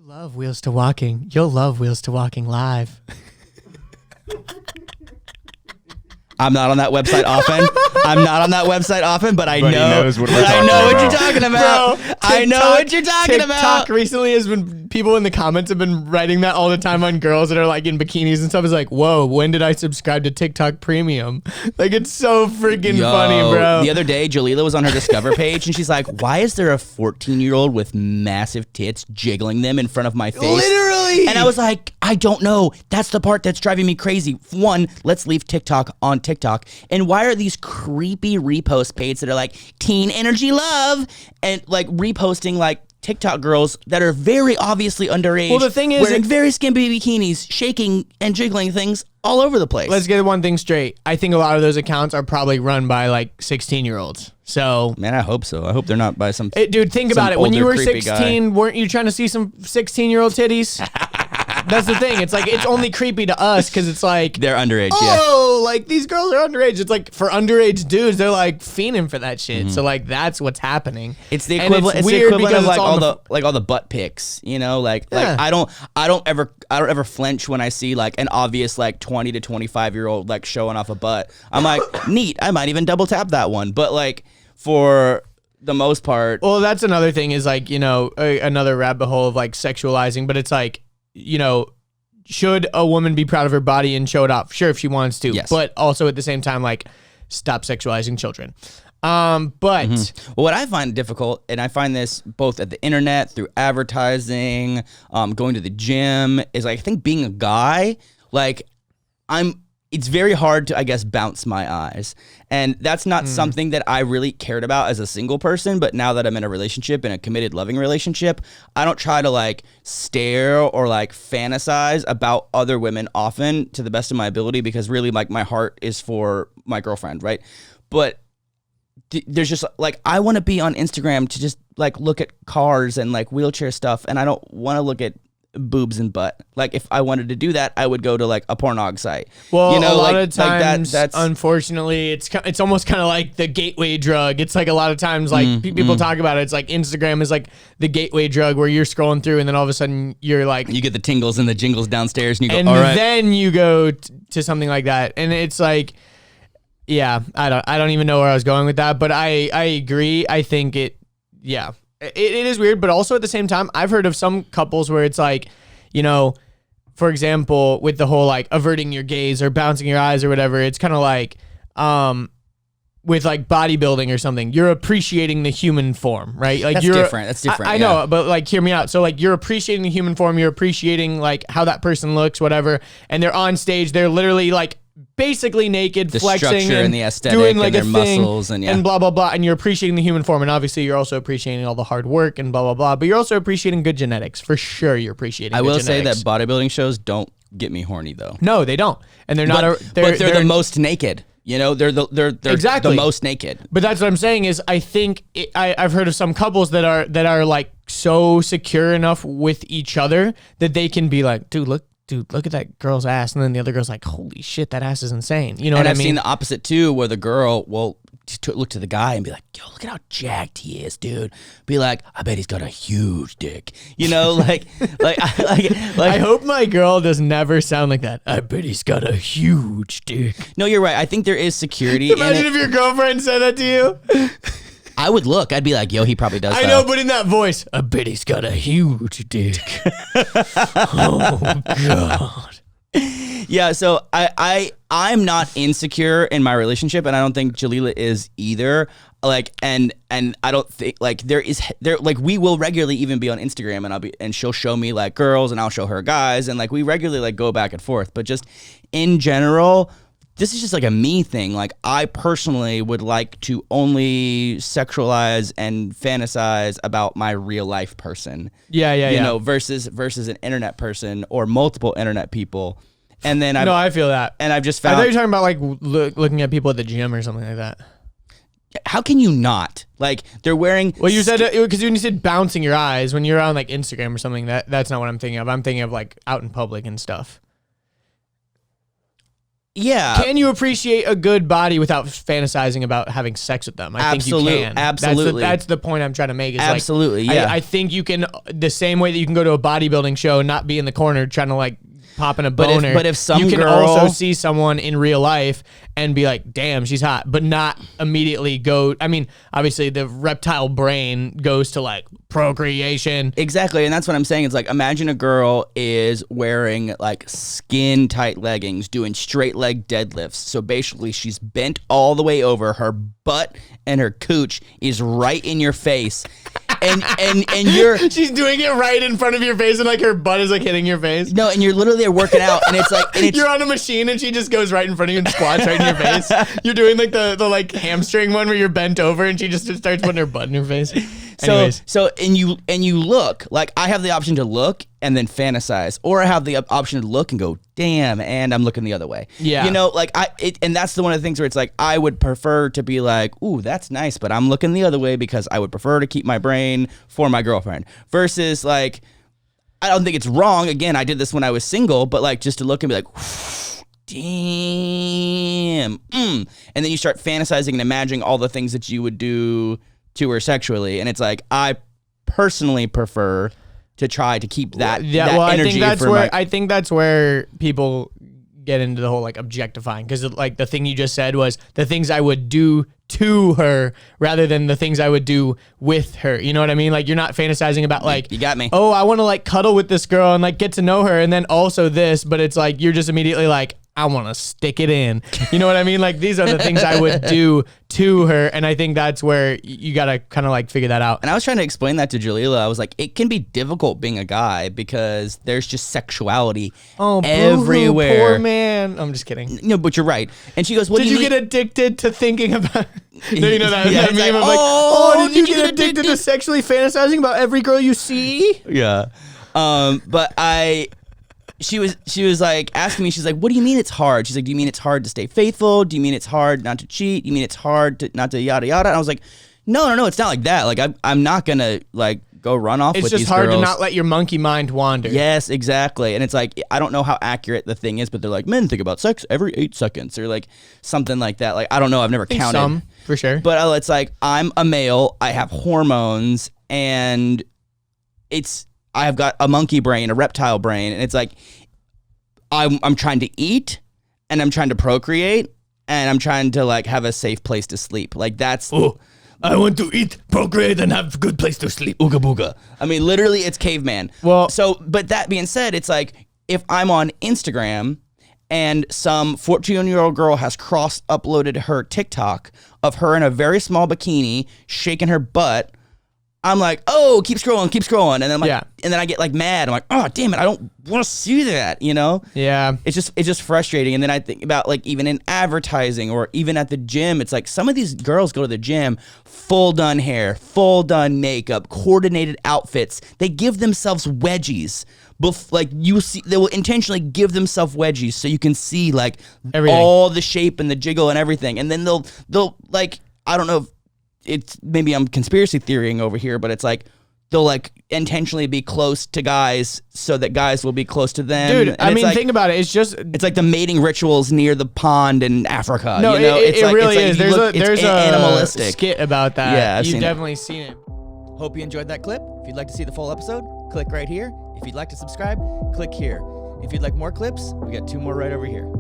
love Wheels to Walking. You'll love Wheels to Walking live. I'm not on that website often. But I know knows what but we're I talking know what you're about. talking about. Bro, I know what you're talking TikTok about. recently has been, people in the comments have been writing that all the time on girls that are like in bikinis and stuff. It's like, whoa, when did I subscribe to TikTok Premium? Like, it's so freaking funny, bro. The other day, Jalila was on her Discover page, and she's like, why is there a 14-year-old with massive tits jiggling them in front of my face? Literally. And I was like, I don't know. That's the part that's driving me crazy. One, let's leave TikTok on TikTok. And why are these creepy repost pages that are like, teen energy love, and like reposting like TikTok girls that are very obviously underage. Well, the thing is, wearing very skimpy bikinis, shaking and jiggling things all over the place. Let's get one thing straight. I think a lot of those accounts are probably run by like 16-year-olds. So, man, I hope so. I hope they're not by some. Dude, think about it. When you older, were creepy 16, guy. weren't you trying to see some 16-year-old titties? That's the thing. It's like, it's only creepy to us because it's like, They're underage, like these girls are underage. It's like for underage dudes, they're like fiending for that shit. So like that's what's happening. It's the And equivalent. It's the weird equivalent because of like it's on all the butt pics. You know, like Yeah. I don't ever flinch when I see like an obvious like 20 to 25-year-old like showing off a butt. I'm like, neat. I might even double tap that one. But like for the most part, Well, that's another thing is like, you know, another rabbit hole of like sexualizing, but it's like, you know, should a woman be proud of her body and show it off? Sure, if she wants to, Yes. but also at the same time, like, stop sexualizing children. But Well, what I find difficult, and I find this both at the internet, through advertising, going to the gym, is like, I think being a guy, like it's very hard to, I guess, bounce my eyes. And that's not something that I really cared about as a single person. But now that I'm in a relationship, in a committed, loving relationship, I don't try to like stare or like fantasize about other women often to the best of my ability, because really like my heart is for my girlfriend, right? But there's just like, I want to be on Instagram to just like look at cars and like wheelchair stuff, and I don't want to look at boobs and butt. Like if I wanted to do that, I would go to like a pornog site. well, you know, a lot like, of times, that's unfortunately, it's almost kind of like the gateway drug. It's like a lot of times, like people talk about it. It's like Instagram is like the gateway drug where you're scrolling through, and then all of a sudden you're like, you get the tingles and the jingles downstairs, and you go, and all right. then you go to something like that, and it's like, yeah, I don't even know where I was going with that, but I agree. I think it is weird, but also at the same time, I've heard of some couples where it's like, you know, for example, with the whole like averting your gaze or bouncing your eyes or whatever, it's kind of like, with like bodybuilding or something, you're appreciating the human form, right? Like That's you're different. That's different. I know, but like, hear me out. So like, you're appreciating the human form, you're appreciating like how that person looks, whatever. And they're on stage, they're literally like basically naked, The flexing structure and the aesthetic doing like and a their thing muscles and yeah. and blah blah blah. And you're appreciating the human form, and obviously you're also appreciating all the hard work and blah blah blah. But you're also appreciating good genetics for sure. You're appreciating. I good will say that genetics. bodybuilding shows don't get me horny though. No, they don't, and they're But, not. but they're the most naked. You know, they're Exactly. the most naked. But that's what I'm saying is I think I've heard of some couples that are like so secure enough with each other that they can be like, dude, look at that girl's ass, and then the other girl's like, holy shit, that ass is insane. You know And what I've I mean? seen the opposite too, where the girl will look to the guy and be like, yo, look at how jacked he is, dude. Be like, I bet he's got a huge dick. You know, like I hope my girl does never sound like that. I bet he's got a huge dick. no, you're right. I think there is security in Imagine it. if your girlfriend said that to you. I would look. I'd be like, yo, he probably does. I know, but in that voice, I bet he's got a huge dick. Oh God. Yeah, so I'm not insecure in my relationship, and I don't think Jalila is either. Like, and I don't think like there like we will regularly even be on Instagram, and she'll show me like girls, and I'll show her guys, and like we regularly like go back and forth. But just in general, this is just like a me thing. Like I personally would like to only sexualize and fantasize about my real life person. Yeah. You know, versus an internet person or multiple internet people. And then No, I feel that. and I've just I found, thought you were talking about like looking at people at the gym or something like that. how can you not? Like they're wearing. Well, you said because when you said bouncing your eyes when you're on like Instagram or something, that's not what I'm thinking of. I'm thinking of like out in public and stuff. Yeah. Can you appreciate a good body without fantasizing about having sex with them? I think you can. Absolutely. That's the point I'm trying to make. Is Absolutely, like, yeah. I think you can, the same way that you can go to a bodybuilding show and not be in the corner trying to like pop in a boner. But if some you can girl also see someone in real life and be like, damn, she's hot, but not immediately go. I mean, obviously the reptile brain goes to like procreation. Exactly, and that's what I'm saying. It's like, imagine a girl is wearing like skin tight leggings, doing straight leg deadlifts. So basically, she's bent all the way over. Her butt and her cooch is right in your face, and you're She's doing it right in front of your face, and like her butt is like hitting your face. no, and you're literally there working out, and it's like, and it's You're on a machine and she just goes right in front of you and squats right in your face. You're doing like the like hamstring one where you're bent over and she just starts putting her butt in your face. Anyways. So and you look like, I have the option to look and then fantasize, or I have the option to look and go, damn, and I'm looking the other way. Yeah. You know, like and that's the one of the things where it's like, I would prefer to be like, ooh, that's nice, but I'm looking the other way because I would prefer to keep my brain for my girlfriend, versus like, I don't think it's wrong. Again, I did this when I was single, but like, just to look and be like, damn. And then you start fantasizing and imagining all the things that you would do to her sexually. And it's like, I personally prefer to try to keep that, Yeah, that well, energy I think that's where people get into the whole like objectifying, because like the thing you just said was the things I would do to her rather than the things I would do with her. You know what I mean? Like, you're not fantasizing about like, You got me. oh, I want to like cuddle with this girl and like get to know her, and then also this, but it's like you're just immediately like, I want to stick it in. You know what I mean? Like, these are the things I would do to her, and I think that's where you got to kind of like figure that out. And I was trying to explain that to Jalila. I was like, it can be difficult being a guy because there's just sexuality everywhere. Poor man. I'm just kidding. No, but you're right. And she goes, "What Did do you mean?" get addicted to thinking about? No, you know that, Yeah, that it's meme like, of like, oh, oh, did you get addicted to sexually fantasizing about every girl you see? Yeah. But she was like asking me, she's like, what do you mean it's hard? She's like, do you mean it's hard to stay faithful? Do you mean it's hard not to cheat? Do you mean it's hard to not to yada yada? And I was like, no, it's not like that. Like, I'm not gonna like go run off It's with just these hard girls. to not let your monkey mind wander. Yes, exactly. And it's like, I don't know how accurate the thing is, but they're like, men think about sex every 8 seconds, or like something like that. Like, I don't know. I've never I think counted. some, for sure. But it's like, I'm a male, I have hormones, and I have got a monkey brain, a reptile brain, and it's like, I'm trying to eat, and I'm trying to procreate, and I'm trying to like have a safe place to sleep. Like, that's... Oh, I want to eat, procreate, and have a good place to sleep. Ooga booga. I mean, literally, it's caveman. Well- so, but that being said, it's like, if I'm on Instagram and some 14-year-old girl has uploaded her TikTok of her in a very small bikini shaking her butt, I'm like, oh, keep scrolling. And then I'm like, Yeah. and then I get like mad. I'm like, oh, damn it, I don't want to see that, you know? Yeah. It's just frustrating. And then I think about like, even in advertising or even at the gym, it's like some of these girls go to the gym, full done hair, full done makeup, coordinated outfits. They give themselves wedgies. Like, you see, they will intentionally give themselves wedgies so you can see like Everything. all the shape and the jiggle and everything. And then they'll like, I don't know if it's, maybe I'm conspiracy theorying over here, but it's like, they'll like intentionally be close to guys so that guys will be close to them. Dude, And I it's mean, like, think about it. It's just... it's like the mating rituals near the pond in Africa. No, you know? it It's like, really it's like is. you look- There's it's a animalistic. skit about that. Yeah, I've You've seen it. definitely seen it. Hope you enjoyed that clip. If you'd like to see the full episode, click right here. If you'd like to subscribe, click here. If you'd like more clips, we got 2 more right over here.